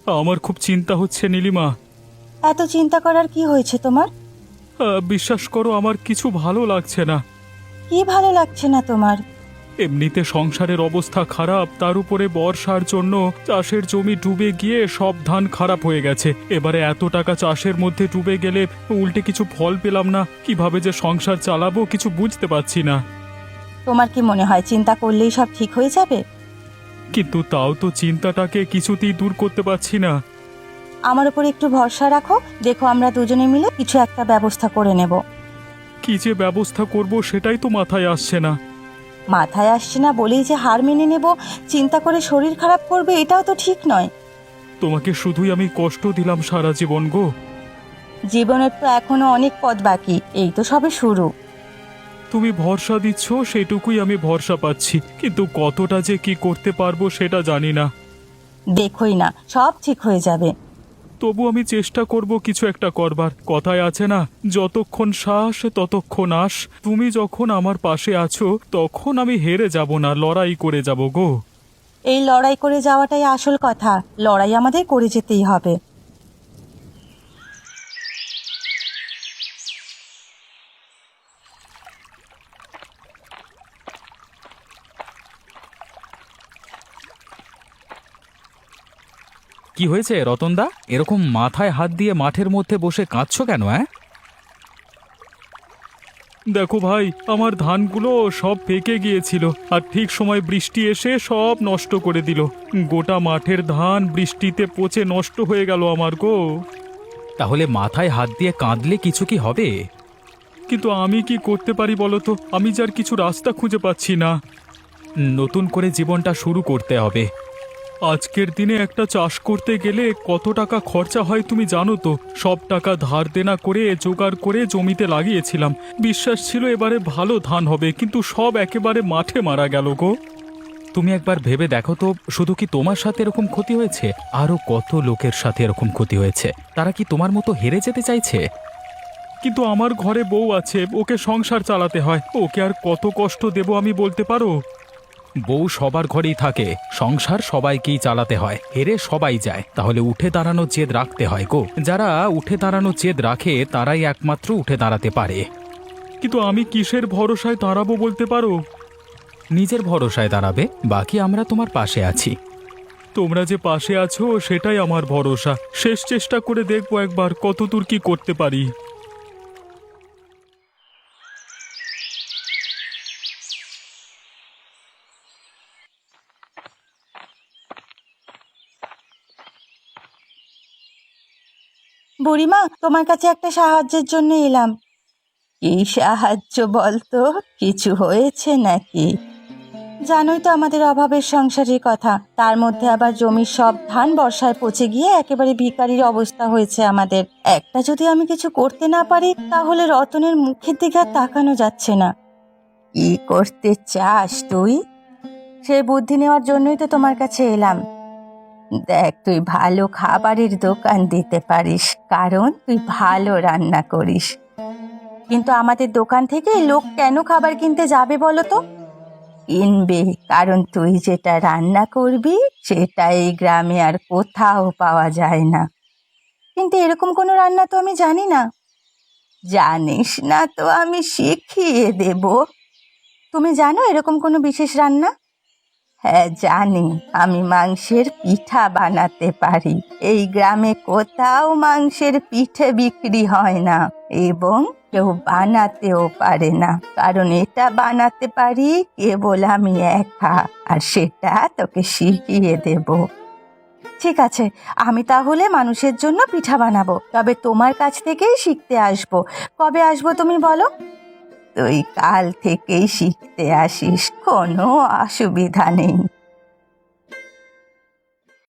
আমার খুব চিন্তা হচ্ছে নীলিমা। এত চিন্তা করার কি হয়েছে তোমার? বিশ্বাস করো, আমার কিছু ভালো লাগছে না। কি ভালো লাগছে না তোমার? এমনিতে সংসারের অবস্থা খারাপ, তার উপরে বর্ষার জন্য চাষের জমি ডুবে গিয়ে সব ধান খারাপ হয়ে গেছে। এবারে এত টাকা চাষের মধ্যে ডুবে গেলে উল্টে কিছু ফল পেলাম না, কিভাবে যে সংসার চালাবো কিছু বুঝতে পারছি না। তোমার কি মনে হয় চিন্তা করলেই সব ঠিক হয়ে যাবে? কিন্তু তাও তো চিন্তাটাকে কিছুতেই দূর করতে পারছি না। আমার উপর একটু ভরসা রাখো, দেখো আমরা দুজনে মিলে কিছু একটা ব্যবস্থা করে নেব। কি যে ব্যবস্থা করব সেটাই তো মাথায় আসছে না। মাথায় আসছে না বলেই যে হার মেনে নেব, চিন্তা করে শরীর খারাপ করবে, এটাও তো ঠিক নয়। তোমাকে শুধুই আমি কষ্ট দিলাম সারা জীবন গো। জীবনের তো এখনো অনেক পথ বাকি, এই তো সবে শুরু। তুমি ভরসা দিচ্ছ সেটুকুই আমি ভরসা পাচ্ছি, কিন্তু কতটা যে কি করতে পারবো সেটা জানি না। দেখোই না, সব ঠিক হয়ে যাবে। তবু আমি চেষ্টা করব কিছু একটা করবার। কথায় আছে না, যতক্ষণ শ্বাস ততক্ষণ আশ। তুমি যখন আমার পাশে আছো তখন আমি হেরে যাব না, লড়াই করে যাব গো। এই লড়াই করে যাওয়াটাই আসল কথা, লড়াই আমাদের করে যেতেই হবে। কি হয়েছে রতনদা? এরকম মাথায় হাত দিয়ে মাঠের মধ্যে বসে কাঁদছো কেন? দেখো ভাই, আমার ধানগুলো সব পেকে গিয়েছিল, আর ঠিক সময় বৃষ্টি এসে সব নষ্ট করে দিল। গোটা মাঠের ধান বৃষ্টিতে পচে নষ্ট হয়ে গেল আমার গো। তাহলে মাথায় হাত দিয়ে কাঁদলে কিছু কি হবে? কিন্তু আমি কি করতে পারি বলো তো? আমি যার কিছু রাস্তা খুঁজে পাচ্ছি না। নতুন করে জীবনটা শুরু করতে হবে। আজকের দিনে একটা চাষ করতে গেলে কত টাকা খরচা হয় তুমি জানো তো? সব টাকা ধার দেনা করে জোগাড় করে জমিতে লাগিয়েছিলাম, বিশ্বাস ছিল এবারে ভালো ধান হবে, কিন্তু সব একেবারে মাঠে মারা গেল গো। তুমি একবার ভেবে দেখো তো, শুধু কি তোমার সাথে এরকম ক্ষতি হয়েছে? আরো কত লোকের সাথে এরকম ক্ষতি হয়েছে। তারা কি তোমার মতো হেরে যেতে চাইছে? কিন্তু আমার ঘরে বউ আছে, ওকে সংসার চালাতে হয়, ওকে আর কত কষ্ট দেব আমি বলতে পারো? বউ সবার ঘরেই থাকে, সংসার সবাইকেই চালাতে হয়, হেরে সবাই যায়। তাহলে উঠে দাঁড়ানো জেদ রাখতে হয় গো। যারা উঠে দাঁড়ানো জেদ রাখে তারাই একমাত্র উঠে দাঁড়াতে পারে। কিন্তু আমি কিসের ভরসায় দাঁড়াবো বলতে পারো? নিজের ভরসায় দাঁড়াবে, বাকি আমরা তোমার পাশে আছি। তোমরা যে পাশে আছো সেটাই আমার ভরসা। শেষ চেষ্টা করে দেখবো একবার কতদূর কি করতে পারি। বুড়িমা, তোমার কাছে একটা সাহায্যের জন্য এলাম। কি সাহায্য বলতো? কিছু হয়েছে নাকি? জানোই তো আমাদের অভাবের সংসারের কথা, তার মধ্যে আবার জমির সব ধান বর্ষায় পচে গিয়ে একেবারে ভিখারির অবস্থা হয়েছে আমাদের। একটা যদি আমি কিছু করতে না পারি তাহলে রতনের মুখের দিকে আর তাকানো যাচ্ছে না। কি করতে চাস তুই? সেই বুদ্ধি নেওয়ার জন্যই তো তোমার কাছে এলাম। দেখ, তুই ভালো খাবারের দোকান দিতে পারিস, কারণ তুই ভালো রান্না করিস। কিন্তু আমাদের দোকান থেকে লোক কেন খাবার কিনতে যাবে বলো তো? কিনবে, কারণ তুই যেটা রান্না করবি সেটা এই গ্রামে আর কোথাও পাওয়া যায় না। কিন্তু এরকম কোনো রান্না তো আমি জানি না। জানিস না তো আমি শিখিয়ে দেব। তুমি জানো এরকম কোনো বিশেষ রান্না? হ্যাঁ জানি, আমি মাংসের পিঠা বানাতে পারি। এই গ্রামে কোথাও মাংসের পিঠে বিক্রি হয় না, এবং কেউ বানাতেও পারে না, কারণ এটা বানাতে পারি কেবল আমি একা, আর সেটা তোকে শিখিয়ে দেব। ঠিক আছে, আমি তাহলে মানুষের জন্য পিঠা বানাবো, তবে তোমার কাছ থেকেই শিখতে আসবো। কবে আসবো তুমি বলো? তুই কাল থেকেই শিখতে আসিস, কোনো অসুবিধা নেই।